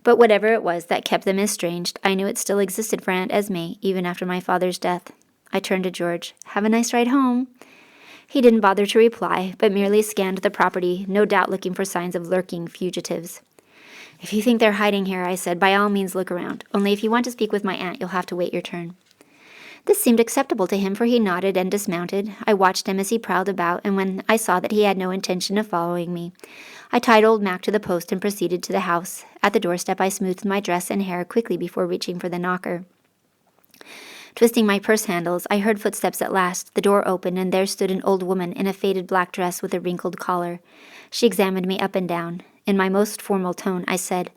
But whatever it was that kept them estranged, I knew it still existed for Aunt Esme, even after my father's death. I turned to George. "Have a nice ride home." He didn't bother to reply, but merely scanned the property, no doubt looking for signs of lurking fugitives. "If you think they're hiding here," I said, "by all means look around. Only if you want to speak with my aunt, you'll have to wait your turn." This seemed acceptable to him, for he nodded and dismounted. I watched him as he prowled about, and when I saw that he had no intention of following me, I tied old Mac to the post and proceeded to the house. At the doorstep, I smoothed my dress and hair quickly before reaching for the knocker. Twisting my purse handles, I heard footsteps at last. The door opened, and there stood an old woman in a faded black dress with a wrinkled collar. She examined me up and down. In my most formal tone, I said,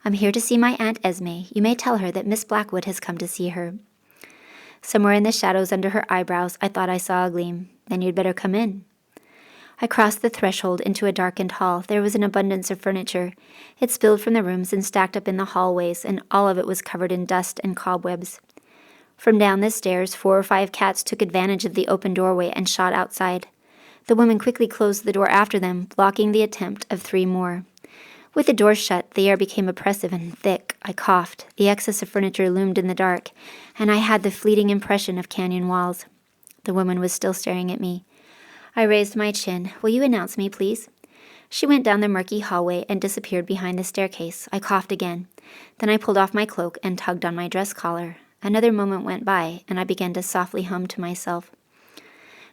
"I'm here to see my Aunt Esme. You may tell her that Miss Blackwood has come to see her." Somewhere in the shadows under her eyebrows, I thought I saw a gleam. "Then you'd better come in." I crossed the threshold into a darkened hall. There was an abundance of furniture. It spilled from the rooms and stacked up in the hallways, and all of it was covered in dust and cobwebs. From down the stairs, 4 or 5 cats took advantage of the open doorway and shot outside. The woman quickly closed the door after them, blocking the attempt of 3 more. With the door shut, the air became oppressive and thick. I coughed. The excess of furniture loomed in the dark, and I had the fleeting impression of canyon walls. The woman was still staring at me. I raised my chin. "Will you announce me, please?" She went down the murky hallway and disappeared behind the staircase. I coughed again. Then I pulled off my cloak and tugged on my dress collar. Another moment went by, and I began to softly hum to myself.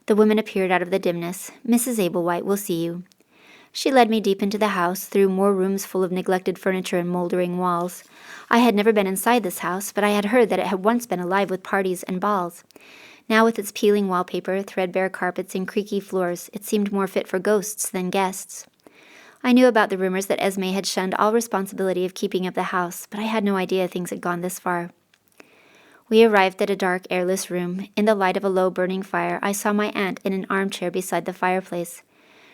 The woman appeared out of the dimness. "Mrs. Ablewhite will see you." She led me deep into the house, through more rooms full of neglected furniture and moldering walls. I had never been inside this house, but I had heard that it had once been alive with parties and balls. Now, with its peeling wallpaper, threadbare carpets, and creaky floors, it seemed more fit for ghosts than guests. I knew about the rumors that Esme had shunned all responsibility of keeping up the house, but I had no idea things had gone this far. We arrived at a dark, airless room. In the light of a low burning fire, I saw my aunt in an armchair beside the fireplace.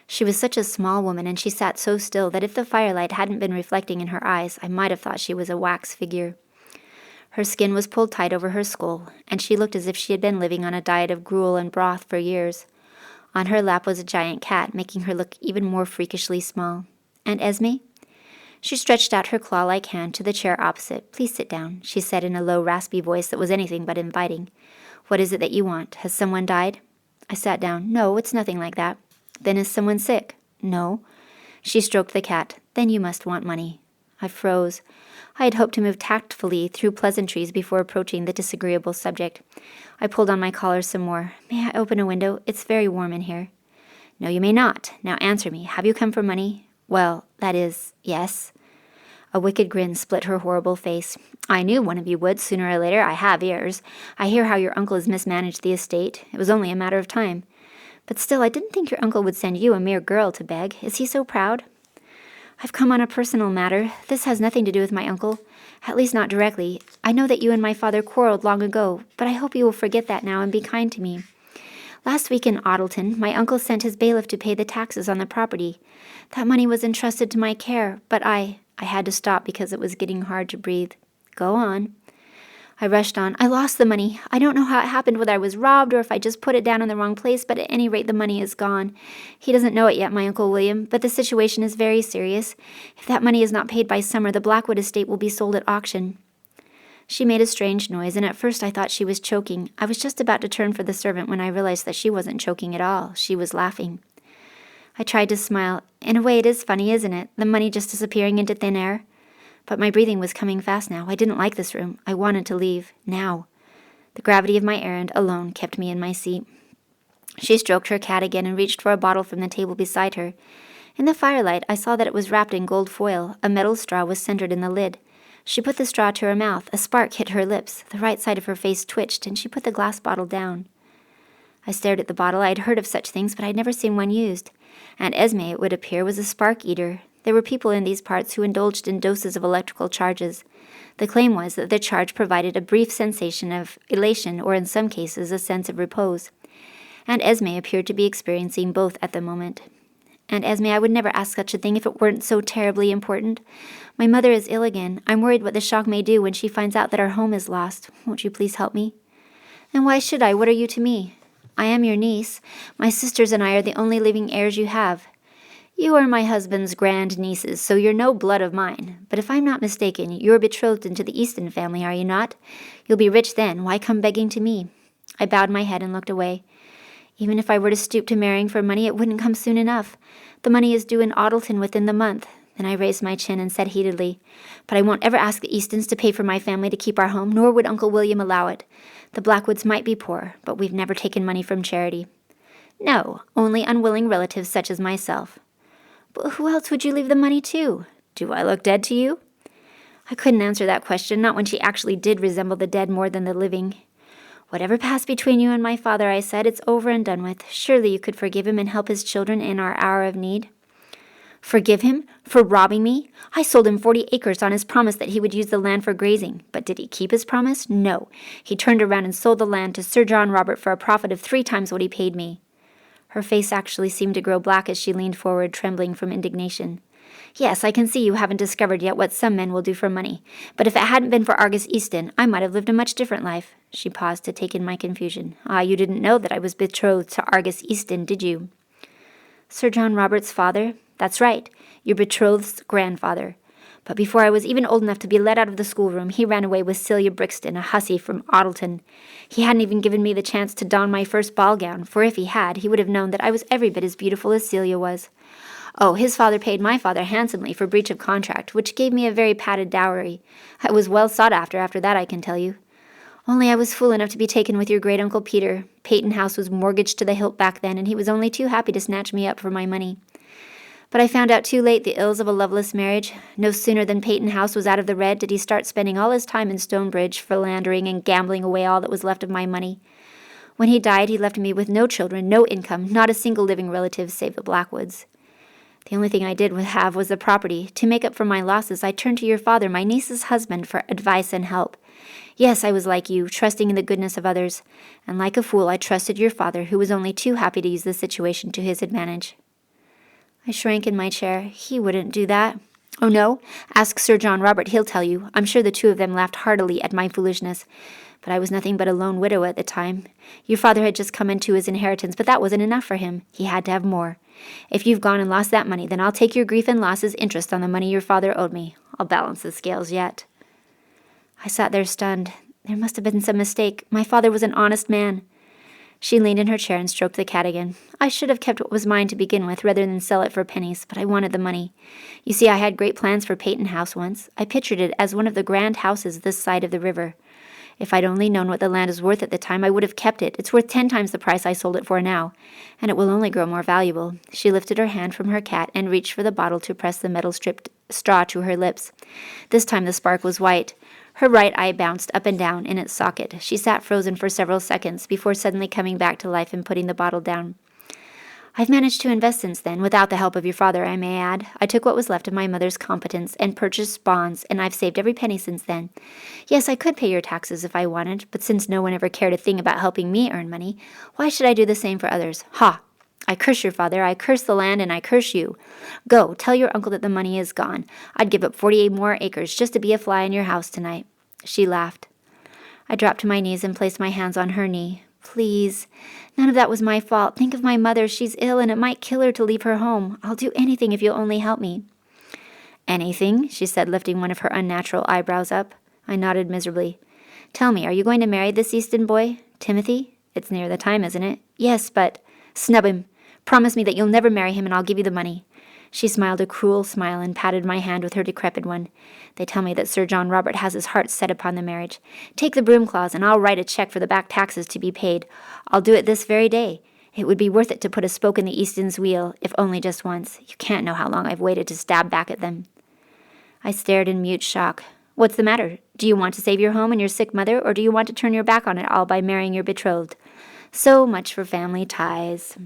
She was such a small woman, and she sat so still that if the firelight hadn't been reflecting in her eyes, I might have thought she was a wax figure. Her skin was pulled tight over her skull, and she looked as if she had been living on a diet of gruel and broth for years. On her lap was a giant cat, making her look even more freakishly small. "Aunt Esme?" She stretched out her claw-like hand to the chair opposite. "Please sit down," she said in a low, raspy voice that was anything but inviting. "What is it that you want? Has someone died?" I sat down. "No, it's nothing like that." "Then is someone sick?" "No." She stroked the cat. "Then you must want money." I froze. I had hoped to move tactfully through pleasantries before approaching the disagreeable subject. I pulled on my collar some more. "May I open a window? It's very warm in here." "No, you may not. Now answer me. Have you come for money?" "Well, that is, yes." A wicked grin split her horrible face. "I knew one of you would, sooner or later. I have ears. I hear how your uncle has mismanaged the estate. It was only a matter of time. But still, I didn't think your uncle would send you, a mere girl, to beg. Is he so proud?" "I've come on a personal matter. This has nothing to do with my uncle. At least not directly. I know that you and my father quarreled long ago, but I hope you will forget that now and be kind to me. Last week in Audleton, my uncle sent his bailiff to pay the taxes on the property. That money was entrusted to my care, but I had to stop because it was getting hard to breathe." "Go on." I rushed on. "I lost the money. I don't know how it happened, whether I was robbed or if I just put it down in the wrong place, but at any rate the money is gone. He doesn't know it yet, my Uncle William, but the situation is very serious. If that money is not paid by summer, the Blackwood estate will be sold at auction." She made a strange noise, and at first I thought she was choking. I was just about to turn for the servant when I realized that she wasn't choking at all. She was laughing. I tried to smile. "In a way it is funny, isn't it? The money just disappearing into thin air." But my breathing was coming fast now. I didn't like this room. I wanted to leave. Now. The gravity of my errand alone kept me in my seat. She stroked her cat again and reached for a bottle from the table beside her. In the firelight, I saw that it was wrapped in gold foil. A metal straw was centered in the lid. She put the straw to her mouth. A spark hit her lips. The right side of her face twitched, and she put the glass bottle down. I stared at the bottle. I had heard of such things, but I had never seen one used. Aunt Esme, it would appear, was a spark eater. There were people in these parts who indulged in doses of electrical charges. The claim was that the charge provided a brief sensation of elation, or in some cases a sense of repose. Aunt Esme appeared to be experiencing both at the moment. "Aunt Esme, I would never ask such a thing if it weren't so terribly important. My mother is ill again. I'm worried what the shock may do when she finds out that our home is lost. Won't you please help me?" "And why should I? What are you to me?" "I am your niece. My sisters and I are the only living heirs you have." You are my husband's grand-nieces, so you're no blood of mine. But if I'm not mistaken, you're betrothed into the Easton family, are you not? You'll be rich then. Why come begging to me?" I bowed my head and looked away. Even if I were to stoop to marrying for money, it wouldn't come soon enough. The money is due in Audleton within the month. Then I raised my chin and said heatedly, "But I won't ever ask the Eastons to pay for my family to keep our home, nor would Uncle William allow it. The Blackwoods might be poor, but we've never taken money from charity." "No, only unwilling relatives such as myself." "But who else would you leave the money to? Do I look dead to you?" I couldn't answer that question, not when she actually did resemble the dead more than the living. "Whatever passed between you and my father," I said, "it's over and done with. Surely you could forgive him and help his children in our hour of need." "Forgive him? For robbing me? I sold him 40 acres on his promise that he would use the land for grazing. But did he keep his promise? No. He turned around and sold the land to Sir John Robert for a profit of 3 times what he paid me." Her face actually seemed to grow black as she leaned forward, trembling from indignation. "Yes, I can see you haven't discovered yet what some men will do for money. But if it hadn't been for Argus Easton, I might have lived a much different life." She paused to take in my confusion. "Ah, you didn't know that I was betrothed to Argus Easton, did you?" "Sir John Robert's father?" "That's right, your betrothed's grandfather. But before I was even old enough to be let out of the schoolroom, he ran away with Celia Brixton, a hussy from Audleton. He hadn't even given me the chance to don my first ball gown, for if he had, he would have known that I was every bit as beautiful as Celia was. Oh, his father paid my father handsomely for breach of contract, which gave me a very padded dowry. I was well sought after that, I can tell you. Only I was fool enough to be taken with your great-uncle Peter. Peyton House was mortgaged to the hilt back then, and he was only too happy to snatch me up for my money. But I found out too late the ills of a loveless marriage. No sooner than Peyton House was out of the red did he start spending all his time in Stonebridge, philandering and gambling away all that was left of my money. When he died, he left me with no children, no income, not a single living relative save the Blackwoods. The only thing I did have was the property. To make up for my losses, I turned to your father, my niece's husband, for advice and help. Yes, I was like you, trusting in the goodness of others. And like a fool, I trusted your father, who was only too happy to use the situation to his advantage." I shrank in my chair. "He wouldn't do that." "Oh, no? Ask Sir John Robert, he'll tell you. I'm sure the two of them laughed heartily at my foolishness. But I was nothing but a lone widow at the time. Your father had just come into his inheritance, but that wasn't enough for him. He had to have more. If you've gone and lost that money, then I'll take your grief and loss as interest on the money your father owed me. I'll balance the scales yet." I sat there stunned. There must have been some mistake. My father was an honest man. She leaned in her chair and stroked the cat again. "I should have kept what was mine to begin with, rather than sell it for pennies, but I wanted the money. You see, I had great plans for Peyton House once. I pictured it as one of the grand houses this side of the river. If I'd only known what the land was worth at the time, I would have kept it. It's worth 10 times the price I sold it for now, and it will only grow more valuable." She lifted her hand from her cat and reached for the bottle to press the metal-stripped straw to her lips. This time the spark was white. Her right eye bounced up and down in its socket. She sat frozen for several seconds before suddenly coming back to life and putting the bottle down. "I've managed to invest since then, without the help of your father, I may add. I took what was left of my mother's competence and purchased bonds, and I've saved every penny since then. Yes, I could pay your taxes if I wanted, but since no one ever cared a thing about helping me earn money, why should I do the same for others? Ha! I curse your father, I curse the land, and I curse you. Go, tell your uncle that the money is gone. I'd give up 48 more acres just to be a fly in your house tonight." She laughed. I dropped to my knees and placed my hands on her knee. "Please. None of that was my fault. Think of my mother. She's ill, and it might kill her to leave her home. I'll do anything if you'll only help me." "Anything?" she said, lifting one of her unnatural eyebrows up. I nodded miserably. "Tell me, are you going to marry this Easton boy? Timothy? It's near the time, isn't it?" "Yes, but—" "Snub him. Promise me that you'll never marry him, and I'll give you the money." She smiled a cruel smile and patted my hand with her decrepit one. "They tell me that Sir John Robert has his heart set upon the marriage. Take the broom clause, and I'll write a check for the back taxes to be paid. I'll do it this very day. It would be worth it to put a spoke in the Easton's wheel, if only just once. You can't know how long I've waited to stab back at them." I stared in mute shock. "What's the matter? Do you want to save your home and your sick mother, or do you want to turn your back on it all by marrying your betrothed? So much for family ties."